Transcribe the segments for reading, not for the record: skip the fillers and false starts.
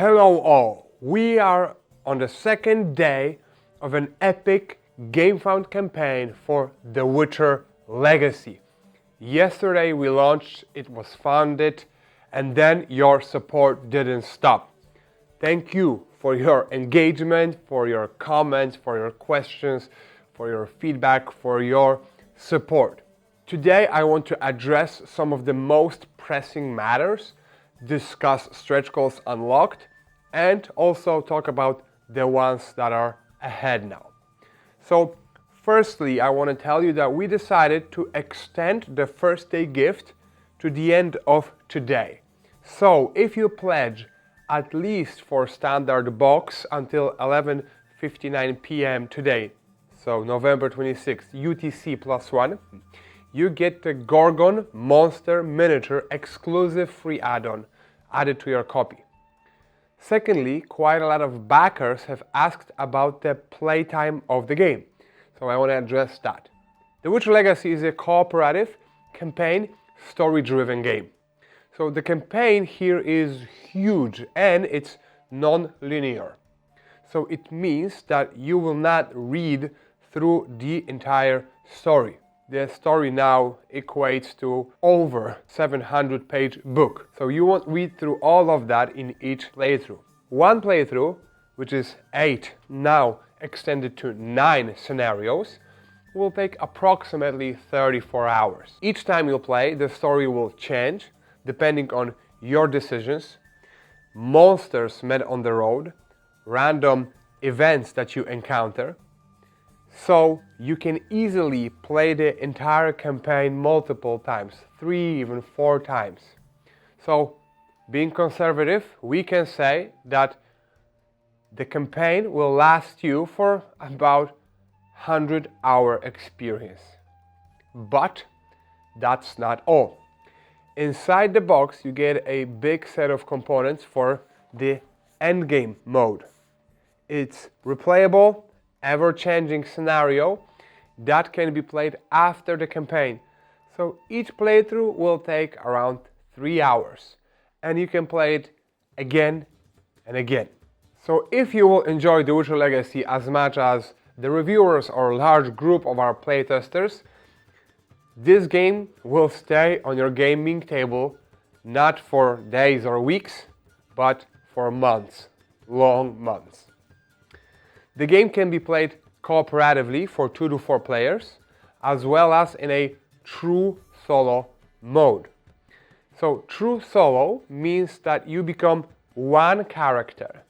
Hello all! We are on the second day of an epic Gamefound campaign for The Witcher Legacy. Yesterday we launched, it was funded, and then your support didn't stop. Thank you for your engagement, for your comments, for your questions, for your feedback, for your support. Today I want to address some of the most pressing matters, discuss stretch goals unlocked, and also talk about the ones that are ahead now. So firstly, I want to tell you that we decided to extend the first day gift to the end of today. So if you pledge at least for standard box until 11:59 p.m. today, so November 26th, UTC +1, you get the Gorgon Monster Miniature exclusive free add-on added to your copy. Secondly, quite a lot of backers have asked about the playtime of the game, so I want to address that. The Witcher Legacy is a cooperative, campaign, story-driven game. So the campaign here is huge and it's non-linear. So it means that you will not read through the entire story. The story now equates to over 700-page book. So you won't read through all of that in each playthrough. One playthrough, which is 8, now extended to 9 scenarios, will take approximately 34 hours. Each time you play, the story will change depending on your decisions, monsters met on the road, random events that you encounter. So you can easily play the entire campaign multiple times, 3, even 4 times. So being conservative, we can say that the campaign will last you for about 100-hour experience. But that's not all. Inside the box you get a big set of components for the Endgame mode. It's replayable, ever-changing scenario that can be played after the campaign. So each playthrough will take around 3 hours and you can play it again and again. So if you will enjoy The Witcher Legacy as much as the reviewers or a large group of our playtesters, this game will stay on your gaming table not for days or weeks, but for months, long months. The game can be played cooperatively for 2 to 4 players, as well as in a true solo mode. So true solo means that you become one character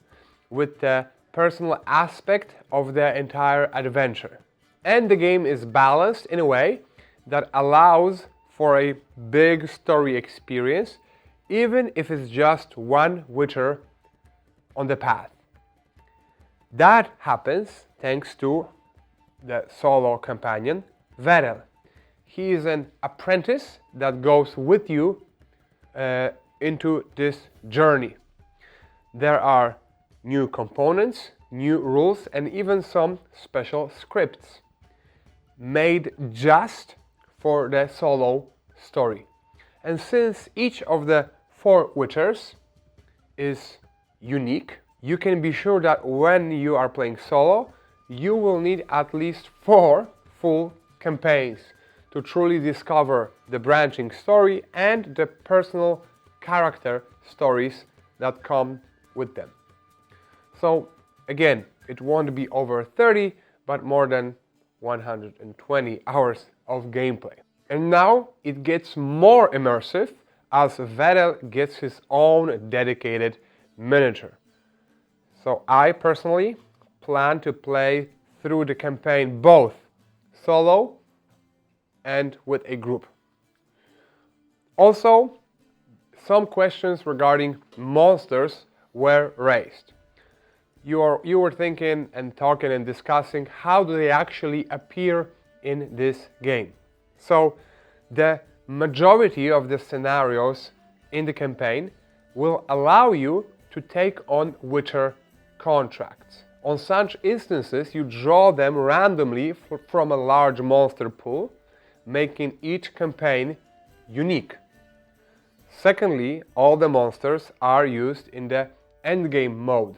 with the personal aspect of the entire adventure. And the game is balanced in a way that allows for a big story experience, even if it's just one Witcher on the path. That happens thanks to the solo companion, Verel. He is an apprentice that goes with you into this journey. There are new components, new rules, and even some special scripts made just for the solo story. And since each of the 4 Witchers is unique, you can be sure that when you are playing solo, you will need at least 4 full campaigns to truly discover the branching story and the personal character stories that come with them. So again, it won't be over 30, but more than 120 hours of gameplay. And now it gets more immersive as Verel gets his own dedicated miniature. So I personally plan to play through the campaign both solo and with a group. Also, some questions regarding monsters were raised. You were thinking and talking and discussing how do they actually appear in this game. So the majority of the scenarios in the campaign will allow you to take on Witcher contracts. On such instances, you draw them randomly from a large monster pool, making each campaign unique. Secondly, all the monsters are used in the Endgame mode,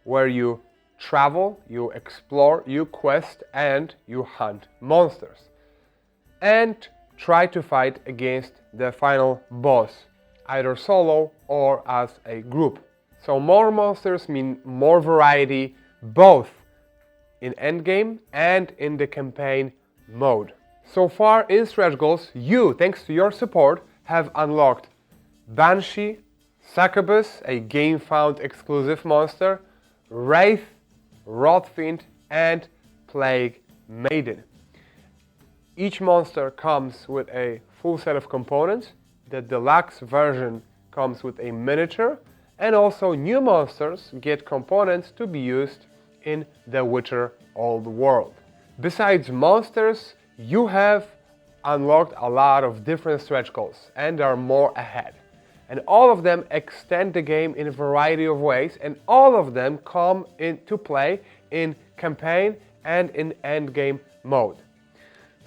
where you travel, you explore, you quest, and you hunt monsters. And try to fight against the final boss, either solo or as a group. So more monsters mean more variety, both in endgame and in the campaign mode. So far in stretch goals, you, thanks to your support, have unlocked Banshee, Succubus, a Gamefound exclusive monster, Wraith, Rotfiend, and Plague Maiden. Each monster comes with a full set of components. The deluxe version comes with a miniature, and also new monsters get components to be used in the Witcher Old World. Besides monsters, you have unlocked a lot of different stretch goals, and there are more ahead. And all of them extend the game in a variety of ways, and all of them come into play in campaign and in endgame mode.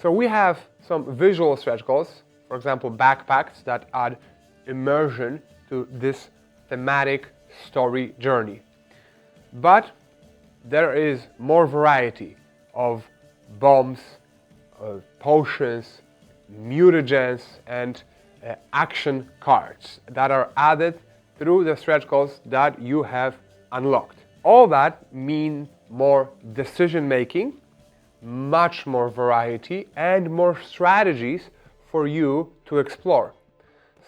So we have some visual stretch goals, for example backpacks that add immersion to this thematic story journey. But there is more variety of bombs, potions, mutagens, and action cards that are added through the stretch goals that you have unlocked. All that means more decision making, much more variety, and more strategies for you to explore.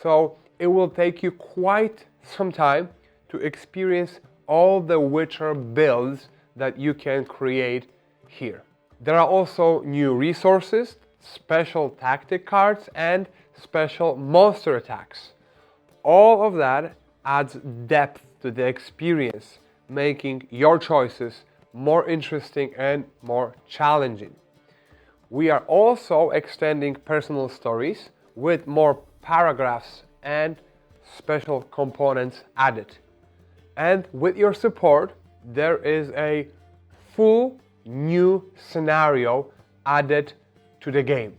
So it will take you quite some time to experience all the Witcher builds that you can create here. There are also new resources, special tactic cards, and special monster attacks. All of that adds depth to the experience, making your choices more interesting and more challenging. We are also extending personal stories with more paragraphs and special components added. And with your support, there is a full new scenario added to the game.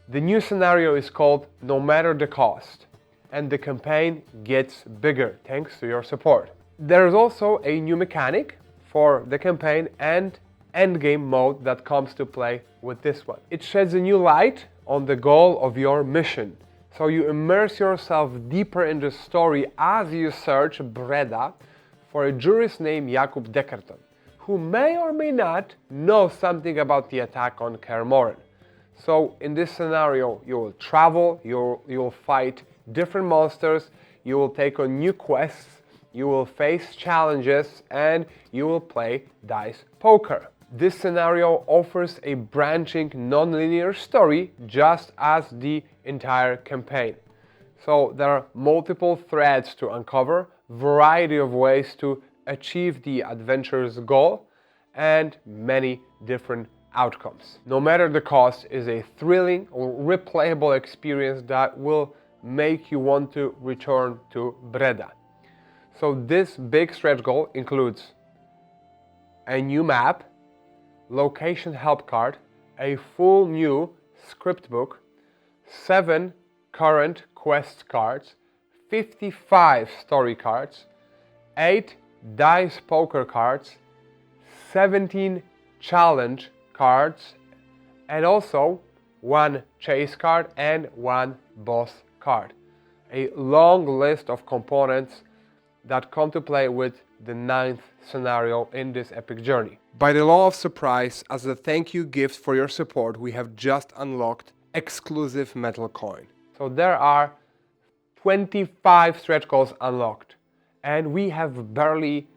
The new scenario is called No Matter the Cost, and the campaign gets bigger thanks to your support. There is also a new mechanic for the campaign and endgame mode that comes to play with this one. It sheds a new light on the goal of your mission, so you immerse yourself deeper in the story as you search Breda for a jurist named Jakub Dekerton, who may or may not know something about the attack on Kaer Morhen. So in this scenario, you will travel, you will fight different monsters, you will take on new quests, you will face challenges, and you will play dice poker. This scenario offers a branching, non-linear story just as the entire campaign. So there are multiple threads to uncover, variety of ways to achieve the adventure's goal, and many different outcomes. No Matter the Cost is a thrilling or replayable experience that will make you want to return to Breda. So this big stretch goal includes a new map, location help card, a full new script book, 7 current quest cards, 55 story cards, 8 dice poker cards, 17 challenge cards, and also 1 chase card and 1 boss card. A long list of components that come to play with the 9th scenario in this epic journey. By the law of surprise, as a thank you gift for your support, we have just unlocked exclusive metal coin. So there are 25 stretch goals unlocked, and we have barely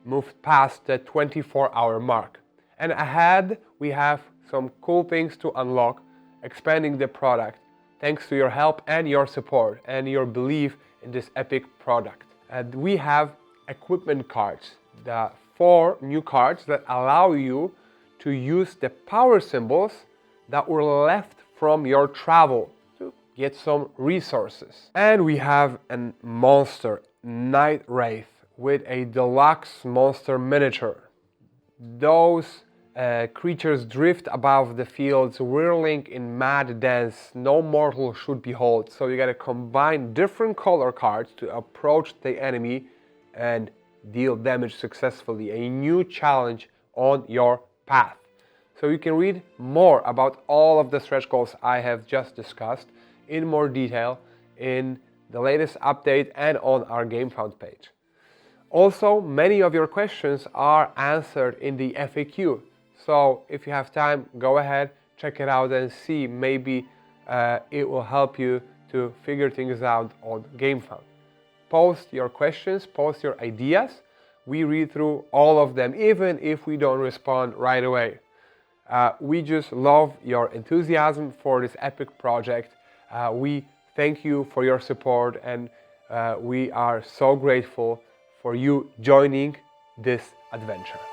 moved past the 24-hour mark. And ahead, we have some cool things to unlock, expanding the product, thanks to your help and your support and your belief in this epic product. And we have equipment cards, the 4 new cards that allow you to use the power symbols that were left from your travel to get some resources. And we have a monster, Night Wraith, with a deluxe monster miniature. Those creatures drift above the fields, whirling in mad dance no mortal should behold. So you gotta combine different color cards to approach the enemy and deal damage successfully, a new challenge on your path. So you can read more about all of the stretch goals I have just discussed in more detail in the latest update and on our Gamefound page. Also, many of your questions are answered in the FAQ. So if you have time, go ahead, check it out and see. Maybe it will help you to figure things out on Gamefound. Post your questions, post your ideas. We read through all of them, even if we don't respond right away. We just love your enthusiasm for this epic project. We thank you for your support, and we are so grateful for you joining this adventure.